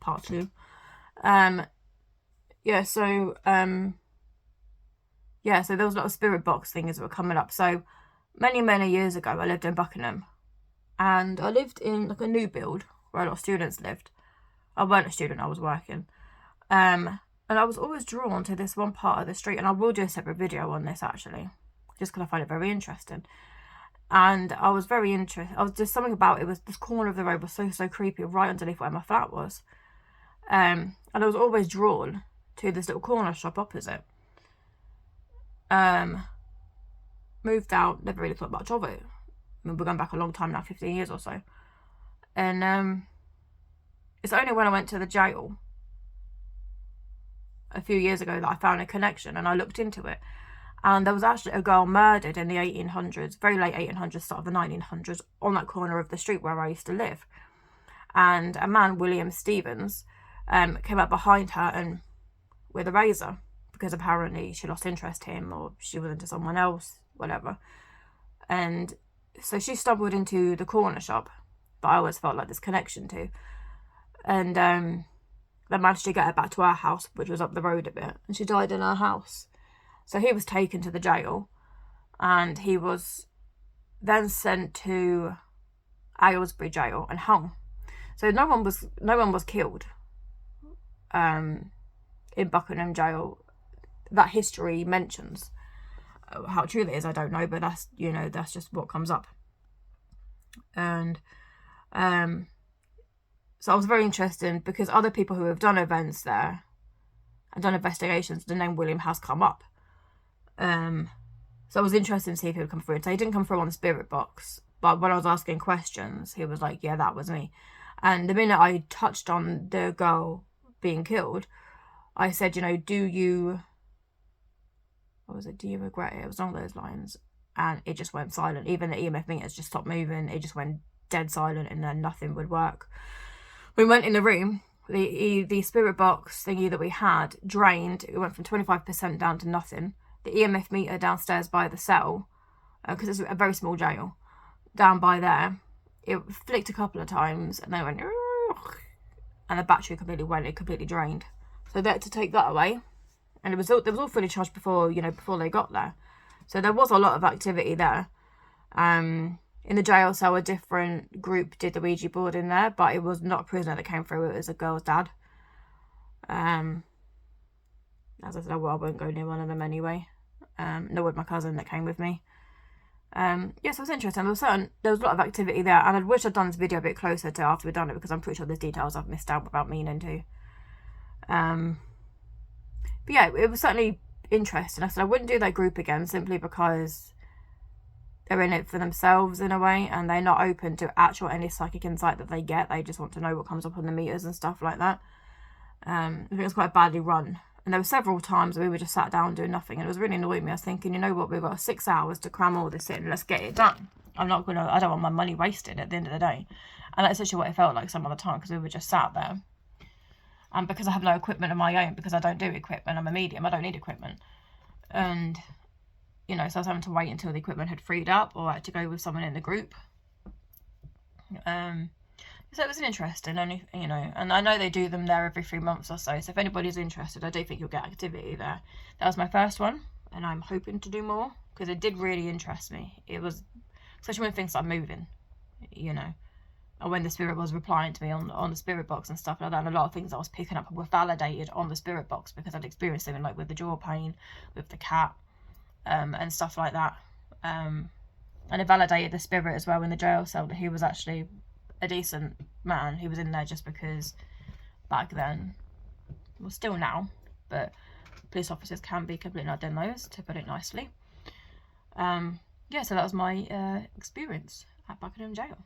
part 2. Yeah, so so there was a lot of spirit box things that were coming up. So many years ago, I lived in Buckingham, and I lived in like a new build where a lot of students lived. I weren't a student, I was working. And I was always drawn to this one part of the street, and I will do a separate video on this actually, just because I find it very interesting. And I was very interested. I was just something about it. Was this corner of the road was so creepy, right underneath where my flat was. And I was always drawn to this little corner shop opposite. Moved out, never really thought much of it. I mean, we're going back a long time now, 15 years or so. And it's only when I went to the jail a few years ago that I found a connection, and I looked into it. And there was actually a girl murdered in the 1800s, very late 1800s, start of the 1900s, on that corner of the street where I used to live. And a man, William Stevens, came up behind her and with a razor, because apparently she lost interest in him, or she was into someone else, whatever. And so she stumbled into the corner shop that I always felt like this connection to. And they managed to get her back to our house, which was up the road a bit, and she died in our house. So he was taken to the jail, and he was then sent to Aylesbury jail and hung. So no one was killed in Buckingham jail. That history mentions. How true that is, I don't know, but that's, you know, that's just what comes up. And so I was very interested, because other people who have done events there and done investigations, the name William has come up. So I was interested to see if he would come through. So he didn't come through on the spirit box, but when I was asking questions, he was like, yeah, that was me. And the minute I touched on the girl being killed, I said, you know, do you regret it? It was along those lines. And it just went silent. Even the EMF meters just stopped moving. It just went dead silent, and then nothing would work. We went in the room. The spirit box thingy that we had drained. It went from 25% down to nothing. The EMF meter downstairs by the cell, because it's a very small jail, down by there, it flicked a couple of times, and they went, and the battery completely went. It completely drained. So they had to take that away, and it was all fully charged before they got there. So there was a lot of activity there. In the jail cell, a different group did the Ouija board in there, but it was not a prisoner that came through. It was a girl's dad. As I said, I won't go near one of them anyway. Nor would my cousin that came with me. So it was interesting. There was a lot of activity there, and I wish I'd done this video a bit closer to after we'd done it, because I'm pretty sure there's details I've missed out without meaning to. But yeah, it was certainly interesting. I said I wouldn't do that group again, simply because they're in it for themselves in a way, and they're not open to actual any psychic insight that they get. They just want to know what comes up on the meters and stuff like that. I think it was quite badly run. And there were several times we were just sat down doing nothing, and it was really annoying me. I was thinking, you know what, we've got 6 hours to cram all this in, let's get it done. I don't want my money wasted at the end of the day. And that's actually what it felt like some of the time, because we were just sat there. And because I have no equipment of my own, because I don't do equipment, I'm a medium, I don't need equipment. And, you know, so I was having to wait until the equipment had freed up, or I had to go with someone in the group. So it was an interesting, only, you know, and I know they do them there every 3 months or so. So if anybody's interested, I do think you'll get activity there. That was my first one, and I'm hoping to do more, because it did really interest me. It was, especially when things are moving, you know, and when the spirit was replying to me on the spirit box and stuff like that. And a lot of things I was picking up were validated on the spirit box, because I'd experienced something like with the jaw pain, with the cat, and stuff like that. And it validated the spirit as well in the jail cell, that he was actually a decent man. He was in there just because back then, well, still now, but police officers can be completely not done those, to put it nicely. So that was my experience at Buckingham Jail.